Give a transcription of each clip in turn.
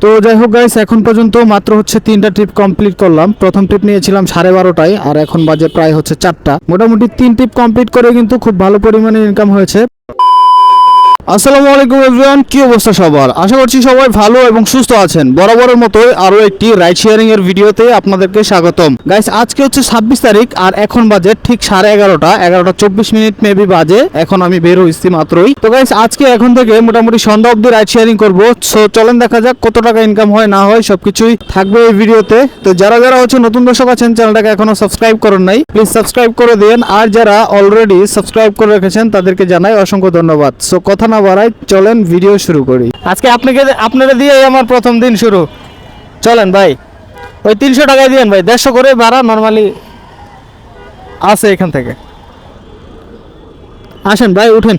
তো যাই হোক গাইস, এখন পর্যন্ত মাত্র হচ্ছে 3টা ট্রিপ কমপ্লিট করলাম। প্রথম ট্রিপ নিয়েছিলাম 12:30টায়, আর এখন বাজে প্রায় হচ্ছে 4টা। মোটামুটি 3 ট্রিপ কমপ্লিট করে কিন্তু খুব ভালো পরিমাণে ইনকাম হয়েছে। আসসালামু আলাইকুম এভরিওয়ান, কি অবস্থা সবার? আশা করছি সবাই ভালো এবং সুস্থ আছেন। বরাবরের মতোই আরো একটি রাইড শেয়ারিং এর ভিডিওতে আপনাদেরকে স্বাগতম। গাইস, আজকে হচ্ছে 26 তারিখ আর এখন বাজে ঠিক 11:30, 11:24 মেবি বাজে। এখন আমি বের হইছি মাত্রই। তো গাইস, আজকে এখন থেকে মোটামুটি সন্ধ্যা অবধি রাইড শেয়ারিং করবো। সো চলেন দেখা যাক কত টাকা ইনকাম হয় না হয়, সবকিছুই থাকবে এই ভিডিওতে। তো যারা যারা হচ্ছে নতুন দর্শক আছেন, চ্যানেলটাকে এখনো সাবস্ক্রাইব করেন নাই, প্লিজ সাবস্ক্রাইব করে দেন। আর যারা অলরেডি সাবস্ক্রাইব করে রেখেছেন তাদেরকে জানাই অসংখ্য ধন্যবাদ। সো কথা না বাড়াই, চলেন ভিডিও শুরু করি। আজকে আপনারা দিয়ে আমার প্রথম দিন শুরু। চলেন ভাই, ওই 300 টাকায় দিয়েন ভাই, 150 করে ভাড়া নর্মালি আছে এখান থেকে। আসেন ভাই, উঠেন।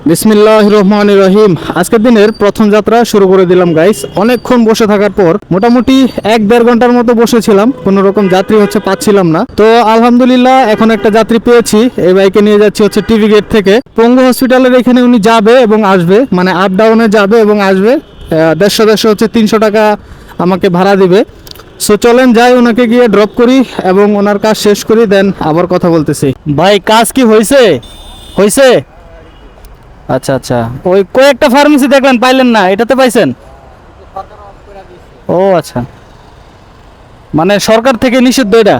বিসমিল্লাহির রহমানির রহিম। আজকের দিনের প্রথম যাত্রা শুরু করে দিলাম গাইস। অনেকক্ষণ বসে থাকার পর মোটামুটি 1-1.5 ঘন্টার মতো বসেছিলাম, কোনো রকম যাত্রী হচ্ছে পাচ্ছিলাম না। তো আলহামদুলিল্লাহ এখন একটা যাত্রী পেয়েছি। এই বাইকে নিয়ে যাচ্ছি হচ্ছে টিভি গেট থেকে পঙ্গু হসপিটালের এখানে। উনি যাবে এবং আসবে, মানে আপ ডাউনে যাবে এবং আসবে। 150 হচ্ছে 300 টাকা আমাকে ভাড়া দিবে। সো চলেন যাই, ওনাকে গিয়ে ড্রপ করি এবং ওনার কাজ শেষ করি, দেন আবার কথা বলতেছি। ভাই, কাজ কি হয়েছে? হয়েছে? আচ্ছা আচ্ছা, ওই কয়েকটা ফার্মেসি দেখলেন, পাইলেন না, এটাতে পাইছেন? ও আচ্ছা, মানে সরকার থেকে নিষিদ্ধ এটা।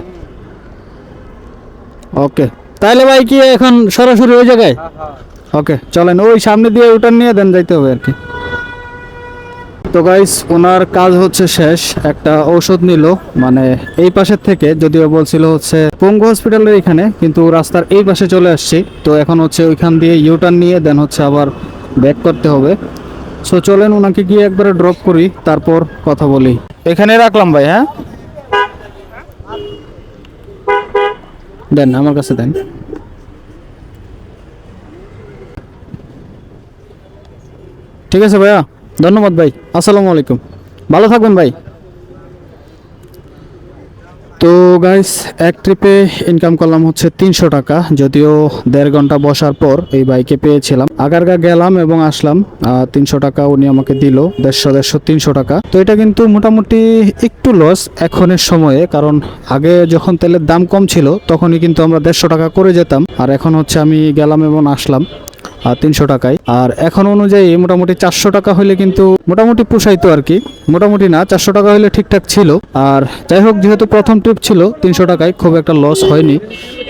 ওকে, তাহলে ভাই কি এখন সরাসরি ওই জায়গায়? ওকে চলেন, ওই সামনে দিয়ে ওটার নিয়ে দেন যাইতে হবে আর কি। তো গাইস, ওনার কাজ হচ্ছে শেষ। একটা ঔষধ নিল, মানে এই পাশের থেকে, যদিও বলছিল হচ্ছে পঙ্গু হসপিটালের এখানে, কিন্তু রাস্তার এই পাশে চলে আসছি। তো এখন হচ্ছে ওইখান দিয়ে ইউটার্ন নিয়ে দেন হচ্ছে আবার ব্যাক করতে হবে। সো চলেন ওনাকে গিয়ে একবারে ড্রপ করি, তারপর কথা বলি। এখানে রাখলাম ভাই, হ্যাঁ দেন, আমার কাছে দেন। ঠিক আছে ভাইয়া, ধন্যবাদ ভাই। আসসালামু আলাইকুম, ভালো থাকবেন ভাই। তো গাইস, এক ট্রিপে ইনকাম করলাম হচ্ছে 300 টাকা, যদিও 1.5 ঘন্টা বসার পর এই বাইকে পেয়েছিলাম। আগারগা গেলাম এবং আসলাম। 300 টাকা উনি আমাকে দিল, 150 300 টাকা। তো এটা কিন্তু মোটামুটি একটু লস এখনের সময়ে, কারণ আগে যখন তেলের দাম কম ছিল তখনই কিন্তু আমরা 150 টাকা করে যেতাম, আর এখন হচ্ছে আমি গেলাম এবং আসলাম 300 টাকায়। আর এখন অনুযায়ী মোটামুটি 400 টাকা হলে কিন্তু মোটামুটি পোষাইতো আর কি। মোটামুটি না, 400 টাকা হলে ঠিকঠাক ছিল। আর যাই হোক, যেহেতু প্রথম ট্রিপ ছিল 300 টাকায়, খুব একটা লস হয়নি,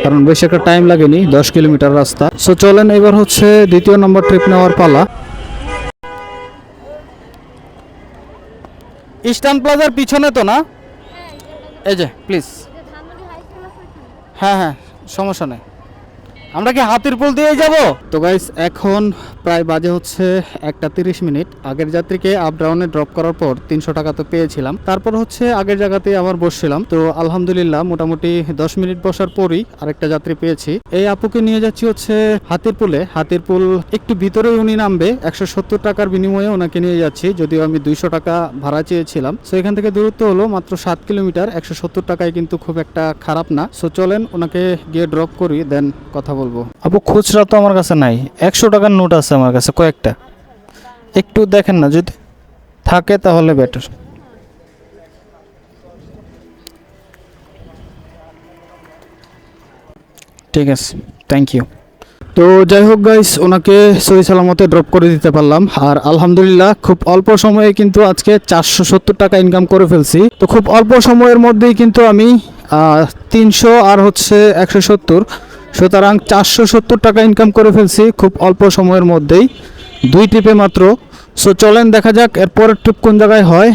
কারণ বেশি একটা টাইম লাগেনি, 10 কিলোমিটার রাস্তা। সো চলেন, এবার হচ্ছে দ্বিতীয় নম্বর ট্রিপ নেওয়ার পালা। ইস্টার্ন প্লাজার পিছনে তো না? এই যে প্লিজ। হ্যাঁ হ্যাঁ, সমস্যা নেই, আমরা কি হাতির পুল দিয়ে যাব? তো গাইস, এখন প্রায় বাজে হচ্ছে 1:30। আগের যাত্রীকে আপ ডাউনে ড্রপ করার পর 300 টাকা তো পেয়েছিলাম। তারপর হচ্ছে আগের জায়গাতেই আবার বসছিলাম। তো আলহামদুলিল্লাহ মোটামুটি 10 মিনিট বসার পরই আরেকটা যাত্রী পেয়েছি। এই আপুকে নিয়ে যাচ্ছি হচ্ছে হাতির পুলে। হাতির পুল একটু ভিতরে উনি নামবে, 170 টাকার বিনিময়ে ওনাকে নিয়ে যাচ্ছি, যদিও আমি 200 টাকা ভাড়া চেয়েছিলাম। সো এখান থেকে দূরত্ব হলো মাত্র 7 কিলোমিটার, 170 টাকায় কিন্তু খুব একটা খারাপ না। সো চলেন ওনাকে গিয়ে ড্রপ করি, দেন কথা বলবো। আপু, খুচরা তো আমার কাছে নাই, 100 টাকার নোট আছে আমার কাছে কয়েকটা, একটু দেখেন না, যদি থাকে তাহলে বেটার। ঠিক আছে, থ্যাংক ইউ। তো যাই হোক গাইস, ওনাকে সহি সালামতে ড্রপ করে দিতে পারলাম। আর আলহামদুলিল্লাহ খুব অল্প সময়ে কিন্তু আজকে 470 টাকা ইনকাম করে ফেলছি। তো খুব অল্প সময়ের মধ্যেই কিন্তু আমি 300 আর হচ্ছে 170, সুতরাং 470 টাকা ইনকাম করে ফেলছি খুব অল্প সময়ের মধ্যেই, 2 ট্রিপে মাত্র। সো চলেন দেখা যাক এরপরের ট্রিপ কোন জায়গায় হয়।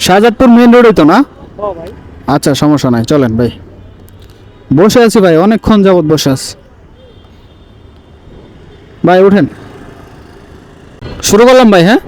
শাহজাদপুর মেন রোডে তো না? আচ্ছা, সমস্যা নাই, চলেন ভাই। বসে আছি ভাই, অনেকক্ষণ যাবত বসে আছি ভাই, উঠেন। শুরু করলাম ভাই। হ্যাঁ,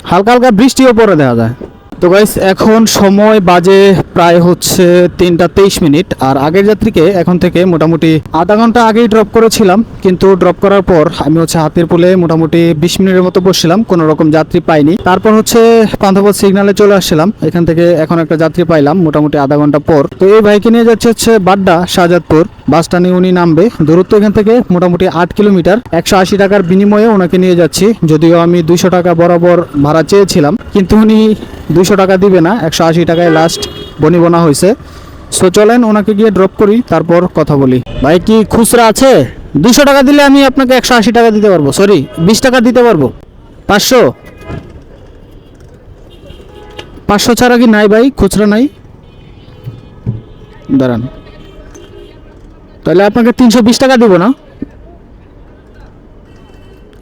হালকা হালকা বৃষ্টিও পরে দেখা যায়। তো গাইস এখন সময় বাজে প্রায় হচ্ছে 3:23 আর আগের যাত্রীকে এখন থেকে মোটামুটি আধা ঘন্টা আগেই ড্রপ করেছিলাম, কিন্তু ড্রপ করার পর আমি হচ্ছে হাতির পুলে মোটামুটি 20 মিনিটের মতো বসছিলাম, কোনো রকম যাত্রী পাইনি। তারপর হচ্ছে পান্থপথ সিগন্যালে চলে আসছিলাম, এখান থেকে এখন একটা যাত্রী পাইলাম মোটামুটি আধা ঘন্টা পর। তো এই ভাইকে নিয়ে যাচ্ছে হচ্ছে বাড্ডা শাহজাদপুর বাস স্ট্যান্ডে উনি নামবে। দূরত্ব এখান থেকে মোটামুটি 8 কিলোমিটার। 180 টাকার বিনিময়ে ওনাকে নিয়ে যাচ্ছি, যদিও আমি 200 টাকা বরাবর ভাড়া চেয়েছিলাম, কিন্তু উনি 200 টাকা দিবে না, 180 টাকায় লাস্ট বনিবনা হয়েছে। সো চলেন ওনাকে গিয়ে ড্রপ করি, তারপর কথা বলি। ভাই কি খুচরা আছে? 200 টাকা দিলে আমি আপনাকে 180 টাকা দিতে পারবো, সরি 20 টাকা দিতে পারবো। 500 ছাড়া কি নাই ভাই? খুচরা নাই? দাঁড়ান, তাহলে আপনাকে 320 টাকা দিব না?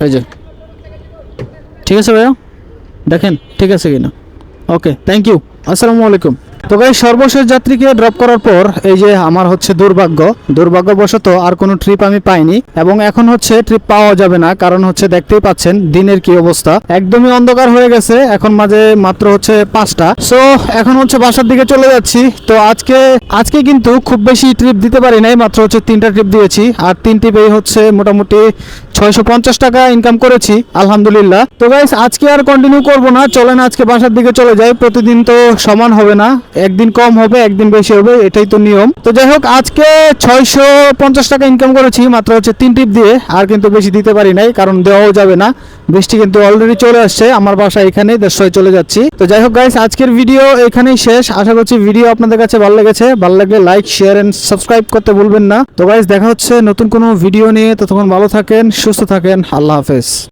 এই যে ঠিক আছে ভাইয়া, দেখেন ঠিক আছে কিনা। ওকে, থ্যাংক ইউ, আসসালামু আলাইকুম। তো গাইস সর্বশেষ যাত্রীকে ড্রপ করার পর এই যে আমার হচ্ছে দুর্ভাগ্যবশত আর কোনো ট্রিপ আমি পাইনি, এবং এখন হচ্ছে ট্রিপ পাওয়া যাবে না, কারণ হচ্ছে দেখতেই পাচ্ছেন দিনের কি অবস্থা, একদমই অন্ধকার হয়ে গেছে। এখন মাঝে মাত্র হচ্ছে 5টা। সো এখন হচ্ছে বাসার দিকে চলে যাচ্ছি। তো আজকে কিন্তু খুব বেশি ট্রিপ দিতে পারি নাই, মাত্র হচ্ছে 3টা ট্রিপ দিয়েছি, আর 3 ট্রিপেই হচ্ছে মোটামুটি 650 টাকা ইনকাম করেছি আলহামদুলিল্লাহ। তো গাইস আজকে আর কন্টিনিউ করব না, চলেন আজকে বাসার দিকে চলে যাই। প্রতিদিন তো সমান হবে না, একদিন কম হবে একদিন বেশি হবে, এটাই তো নিয়ম। তো যাই হোক, আজকে 650 টাকা ইনকাম করেছি মাত্র হচ্ছে 3 ট্রিপ দিয়ে, আর কিন্তু বেশি দিতে পারি নাই, কারণ দেওয়াও যাবে না। বৃষ্টি কিন্তু অলরেডি চলে আসছে, আমার বাসা এখানে 1:30 চলে যাচ্ছি। তো যাই হোক গাইস, আজকের ভিডিও এখানেই শেষ। আশা করছি ভিডিও আপনাদের কাছে ভালো লেগেছে। ভালো লাগলে লাইক, শেয়ার এন্ড সাবস্ক্রাইব করতে ভুলবেন না। তো গাইস দেখা হচ্ছে নতুন কোনো ভিডিও নিয়ে, ততক্ষণ ভালো থাকেন, সুস্থ থাকেন, আল্লাহ হাফেজ।